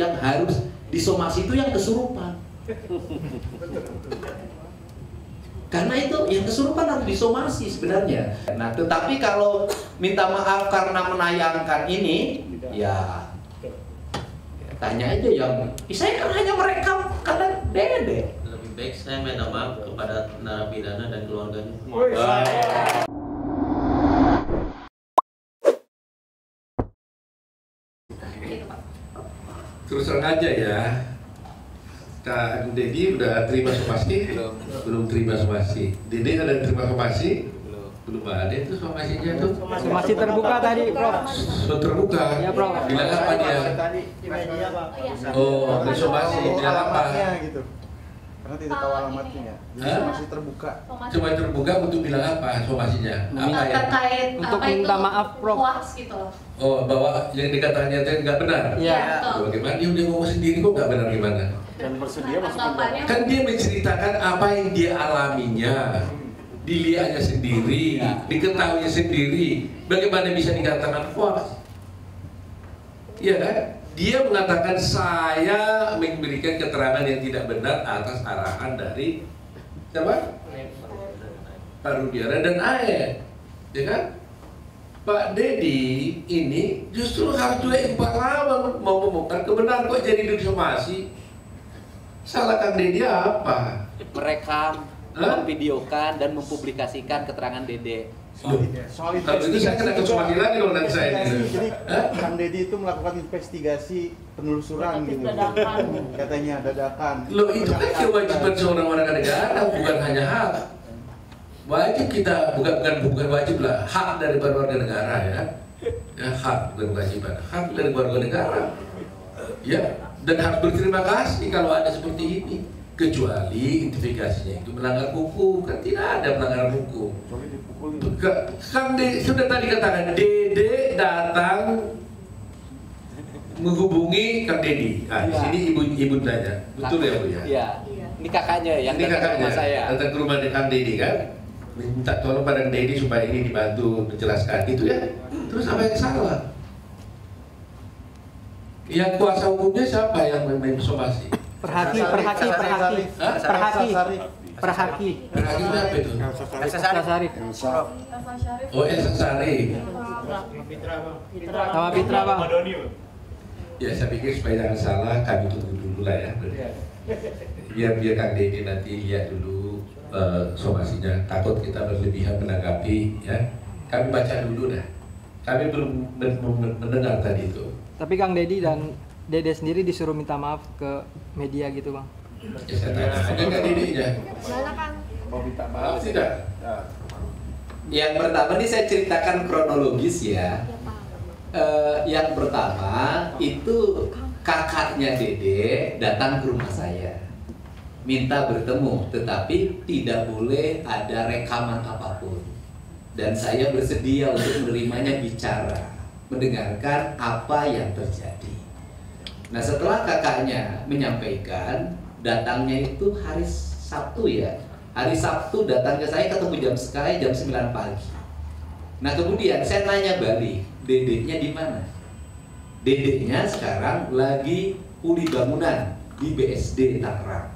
yang harus disomasi itu yang kesurupan. Karena itu yang kesurupan harus disomasi sebenarnya. Nah, tetapi kalau minta maaf karena menayangkan ini, ya tanya aja yang saya kan hanya merekam karena Dede. Lebih baik saya minta maaf kepada narapidana dan keluarganya. Terus terang aja ya, Kak Dedi udah terima somasi? Belum terima somasi. Dede ada terima somasi? Belum ada itu somasinya tuh. Somasi terbuka tadi, Prof. Sudah terbuka? Ya, Prof. Bilang apa dia? Tadi di media, Pak. Oh, somasi, bilang apa? Gitu. Karena tidak tahu alamatnya. Jadi somasi terbuka. Cuma terbuka untuk bilang apa somasinya? Apa ya? Terkait Untuk apa minta itu, maaf, Prof. hoax gitu loh. Oh, bahwa yang dikatakannya itu nggak benar? Iya. Bagaimana? Dia udah ngomong sendiri kok nggak benar gimana? Dan bersedia masuk Anggapannya Kan dia menceritakan apa yang dia alaminya, dilihatnya sendiri, diketahui sendiri. Bagaimana bisa dikatakan hoax? Iya kan? Dia mengatakan saya memberikan keterangan yang tidak benar atas arahan dari siapa? Pak Rudiana dan AE, ya kan? Pak Dedi ini justru harus juga pahlawan mau ngomongkan kebenaran kok jadi disomasi. Salah Kang Dedi apa? Merekam, memvideokan dan mempublikasikan keterangan Dede. soal Kalau itu saya kena somasi lagi loh nanti saya ini. Jadi Kang Dedi itu melakukan investigasi penelusuran gitu. Katanya dadakan. Loh itu kan kewajiban seorang warga negara, bukan hanya hak. Wajib kita, bukan wajib lah, hak dari warga negara ya. Ya hak bukan kewajiban, hak dari warga negara. Ya, dan harus berterima kasih kalau ada seperti ini. Kecuali identifikasinya itu melanggar hukum, kan tidak ada pelanggaran hukum. Kan sudah tadi katakan Dede datang menghubungi Kang Dedi. Di sini ibu tanya, betul ya Bu ya? Iya. Ini kakaknya yang Ini datang ke kakaknya rumah saya. datang ke rumah Kang Dedi kan? Minta tolong pada Kang Dedi supaya ini dibantu menjelaskan gitu ya. Terus apa yang salah? Yang kuasa hukumnya siapa yang mensomasi? Perhaki. Perhaki apa itu? Elsa Sarif. Oh, Elsa Sarif. Sama Fitra, Bang. Ya saya pikir supaya jangan salah kami tunggu dulu lah ya. Biar Kang Dedi nanti lihat dulu somasinya. Takut kita berlebihan menanggapi ya. Kami baca dulu dah. Kami belum mendengar tadi itu. Tapi Kang Dedi dan Dede sendiri disuruh minta maaf ke media gitu, Bang. Ya saya tanya aja Kang Dedinya. Mau minta Maaf tidak? Yang pertama ini saya ceritakan kronologis ya. Yang pertama itu kakaknya Dede datang ke rumah saya, minta bertemu, tetapi tidak boleh ada rekaman apapun. Dan saya bersedia untuk menerimanya bicara, mendengarkan apa yang terjadi. Nah setelah kakaknya menyampaikan, datangnya itu hari Sabtu ya. Hari Sabtu datang ke saya, ketemu jam 9 pagi. Nah kemudian saya nanya balik, Dedeknya di mana? Dedeknya sekarang lagi pulih bangunan di BSD Tangerang.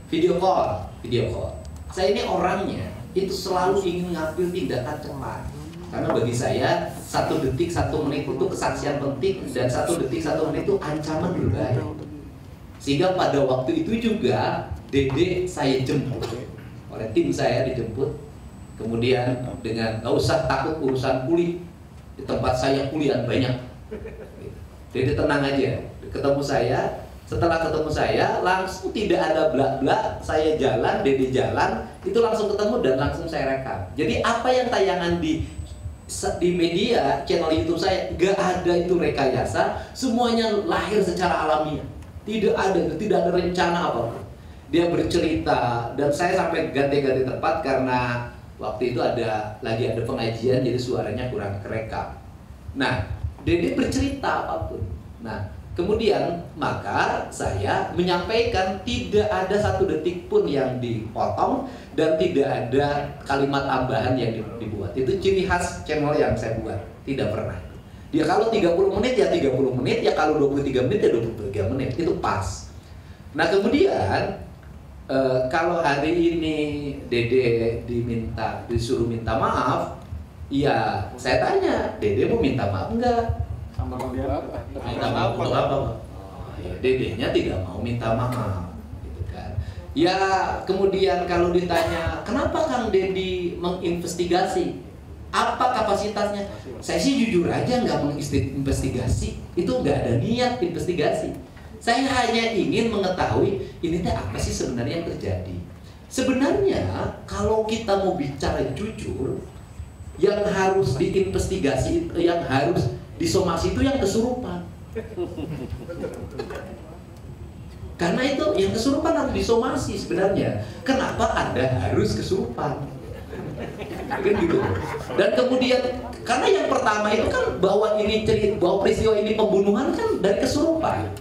Video call. Saya ini orangnya itu selalu ingin ngambil tindakan cepat. Karena bagi saya 1 detik 1 menit itu kesaksian penting, dan 1 detik 1 menit itu ancaman berbahaya. Sehingga pada waktu itu juga Dede saya jemput oleh tim saya, dijemput. Kemudian dengan gak usah takut urusan pulih, di tempat saya pulihan banyak. Dede tenang aja. Ketemu saya, setelah ketemu saya langsung tidak ada blak-blak, saya jalan, Dede jalan, itu langsung ketemu dan langsung saya rekam. Jadi apa yang tayangan di media channel YouTube saya gak ada itu rekayasa, semuanya lahir secara alamiah. Tidak ada rencana apapun. Dia bercerita dan saya sampai ganti-ganti tempat karena waktu itu lagi ada pengajian, jadi suaranya kurang kerekam. Nah, Dede bercerita apapun. Nah, kemudian maka saya menyampaikan tidak ada 1 detik pun yang dipotong dan tidak ada kalimat tambahan yang dibuat. Itu ciri khas channel yang saya buat, tidak pernah. Dia kalau 30 menit ya 30 menit, ya kalau 23 menit ya 23 menit, itu pas. Nah kemudian kalau hari ini Dede disuruh minta maaf, ya saya tanya, Dede mau minta maaf enggak? Minta maaf untuk apa, Pak? Ya, Dedenya tidak mau minta maaf, gitu kan. Ya kemudian kalau ditanya, kenapa Kang Dedi menginvestigasi? Apa kapasitasnya? Saya sih jujur aja nggak menginvestigasi, itu nggak ada niat investigasi. Saya hanya ingin mengetahui ini teh apa sih sebenarnya yang terjadi. Sebenarnya kalau kita mau bicara jujur, yang harus diinvestigasi, yang harus disomasi itu yang kesurupan. Karena itu yang kesurupan harus disomasi sebenarnya. Kenapa Anda harus kesurupan? Kan gitu. Dan kemudian karena yang pertama itu kan bahwa peristiwa ini pembunuhan kan dari kesurupan.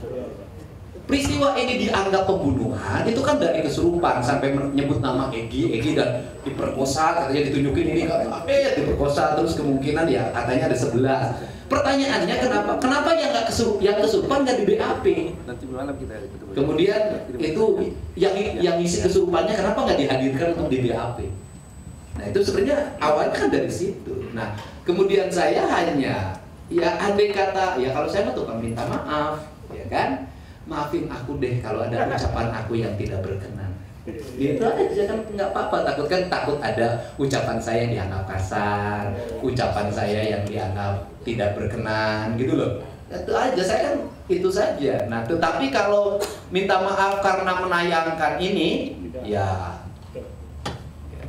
Peristiwa ini dianggap pembunuhan itu kan dari kesurupan, sampai menyebut nama Egi dan diperkosa, katanya ditunjukin ini diperkosa, terus kemungkinan ya katanya ada 11. Pertanyaannya kenapa yang kesurupan nggak di BAP? Nanti malam kita Kemudian itu yang isi kesurupannya kenapa nggak dihadirkan untuk di BAP? Nah itu sebenarnya awalnya kan dari situ. Nah kemudian saya hanya ya andai kata ya kalau saya tukang minta maaf, ya kan, maafin aku deh kalau ada ucapan aku yang tidak berkenan. Gitu aja kan, nggak apa-apa. Takut ada ucapan saya yang dianggap kasar, ucapan saya yang dianggap tidak berkenan gitu loh. Itu aja, saya kan itu saja. Nah tetapi kalau minta maaf karena menayangkan ini, ya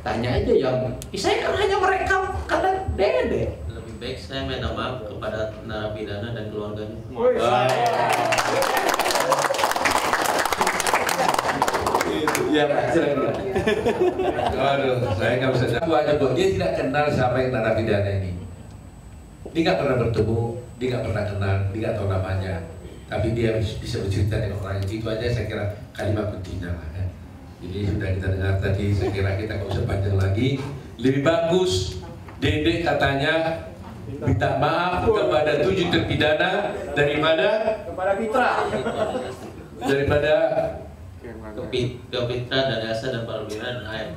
tanya aja yang saya kan hanya merekam karena Dede. Lebih baik saya minta maaf kepada narapidana dan keluarganya. Ya, silakan. Aduh, saya nggak bisa jawab. Dia tidak kenal siapa yang narapidana ini. Dia nggak pernah bertemu, dia nggak pernah kenal, dia nggak tahu namanya. Tapi dia bisa bercerita dengan orang itu aja saya kira kalimat pentingnya lah. Ya. Jadi sudah kita dengar tadi, saya kira kita nggak usah panjang lagi. Lebih bagus Dede katanya minta maaf kepada 7 terpidana daripada Ke Fitra dan Elsa dan Pak Rudiana dan Air.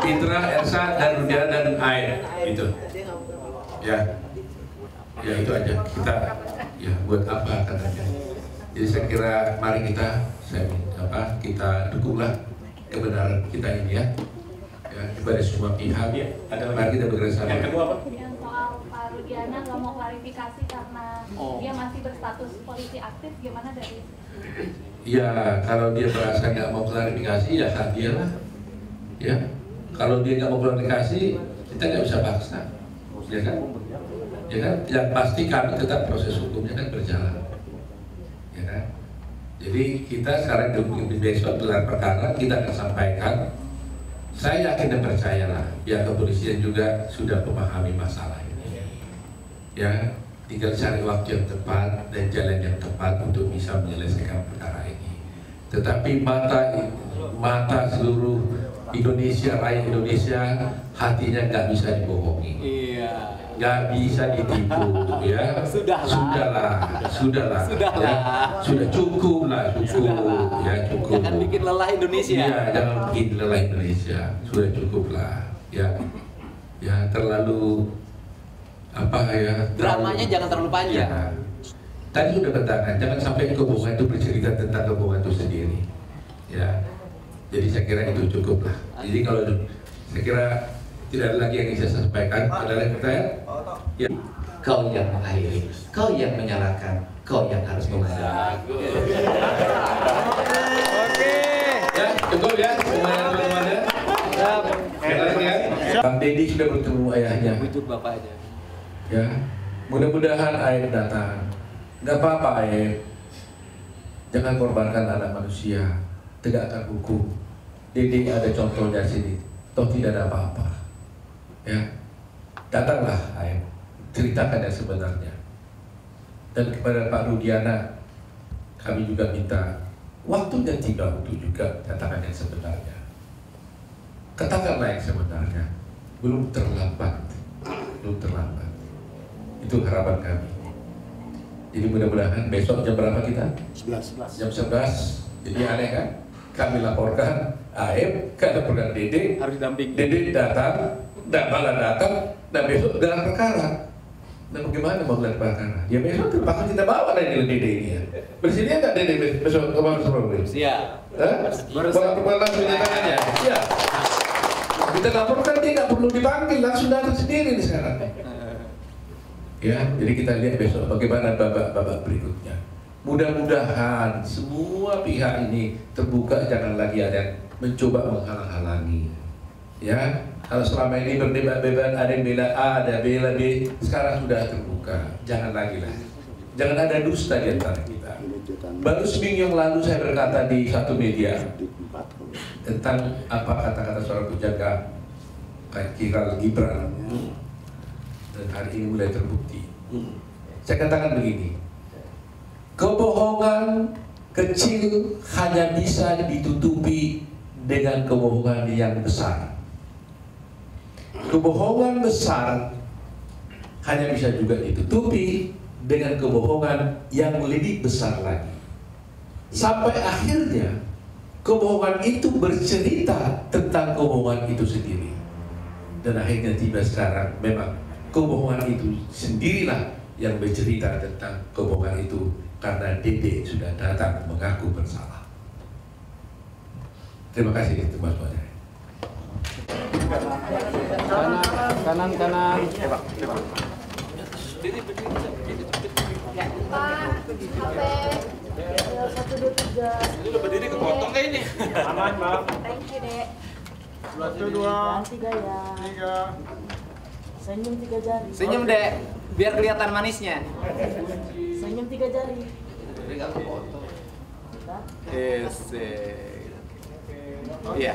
Fitra, Elsa, dan Rudiana dan Air itu. Ya itu aja kita ya buat apa katanya. Jadi saya kira mari kita dukunglah kebenaran kita ini ya kepada semua pihak. Mari kita bekerja sama. Yang soal Pak Rudiana nggak mau klarifikasi karena dia masih berstatus polisi aktif, gimana dari? Ya kalau dia merasa nggak mau klarifikasi ya hak dia lah. Ya kalau dia nggak mau klarifikasi kita nggak bisa paksa, ya kan? Ya kan? Yang pasti kami tetap proses hukumnya kan berjalan, ya kan? Jadi kita sekarang di besok gelar perkara kita akan sampaikan. Saya yakin dan percayalah pihak kepolisian juga sudah memahami masalah ini. Ya, tinggal cari waktu yang tepat dan jalan yang tepat untuk bisa menyelesaikan perkara ini. Tetapi mata seluruh Indonesia, rakyat Indonesia, hatinya nggak bisa dibohongi. Iya. Nggak bisa ditipu, ya. Sudahlah. Ya. Sudah cukup lah, cukup. Ya, cukup. Jangan bikin lelah Indonesia. Iya, jangan bikin lelah Indonesia. Sudah cukup lah, ya. Ya terlalu dramanya jangan terlalu panjang. Ya. Tadi sudah katakan, jangan sampai kebohongan itu bercerita tentang kebohongan itu sendiri. Ya, jadi saya kira itu cukup lah. Jadi kalau saya kira tidak ada lagi yang bisa saya sampaikan. Ada lagi pertanyaan? Ya. Kau yang mengakhiri, kau yang menyalahkan, kau yang harus membayar. Ya, cukup ya, semuanya. Ada lagi ya? Bang Dedi sudah bertemu ayahnya. Bujuk bapaknya. Ya, mudah-mudahan Aib datang. Nggak apa-apa Aib. Jangan korbankan anak manusia. Tegakkan hukum. Dedi ada contohnya sini. Toh tidak ada apa-apa. Ya, datanglah Aib. Ceritakan yang sebenarnya. Dan kepada Pak Rudiana, kami juga minta waktu dan tiba untuk juga katakan yang sebenarnya. Katakanlah yang sebenarnya. Belum terlambat. Itu harapan kami. Jadi mudah-mudahan besok jam berapa kita? 11. Jam 11. Jadi aneh kan? Kami laporkan AF, kami laporkan Dede, Harus didampingi. Dede datang, malah datang, dan besok gelar perkara. Nah bagaimana mau gelar perkara? Ya besok terpaksa kita bawa dari Dede ini ya. Bersedia nggak Dede besok ke Mabes Polri? Siap. Bawa langsung tangannya. Ya. Kita laporkan dia nggak perlu dipanggil, langsung datang sendiri nih sekarang. Ya, jadi kita lihat besok bagaimana babak berikutnya. Mudah-mudahan semua pihak ini terbuka, jangan lagi ada yang mencoba menghalang-halangi. Ya, kalau selama ini berdebat bebas, ada yang bela A, ada bela B, sekarang sudah terbuka. Jangan lagi lah. Jangan ada dusta di antara kita. Baru seminggu yang lalu saya berkata di satu media tentang apa kata-kata seorang penjaga Kira Gibran. Dan hari ini mulai terbukti. Saya katakan begini, kebohongan kecil hanya bisa ditutupi dengan kebohongan yang besar. Kebohongan besar hanya bisa juga ditutupi dengan kebohongan yang lebih besar lagi. Sampai akhirnya kebohongan itu bercerita tentang kebohongan itu sendiri. Dan akhirnya tiba sekarang memang kebohongan itu sendirilah yang bercerita tentang kebohongan itu, karena Dede sudah datang mengaku bersalah. Terima kasih teman-teman. Kanan. Pak, HP 123. Lu berdiri kepotong kayak ini. Aman, Bang. Thank you, Dek. 1, 2, 3 ya. 3. Senyum 3 jari. Senyum, Dek. Biar kelihatan manisnya. Senyum 3 jari. Jadi enggak kepotong. Kita. Iya.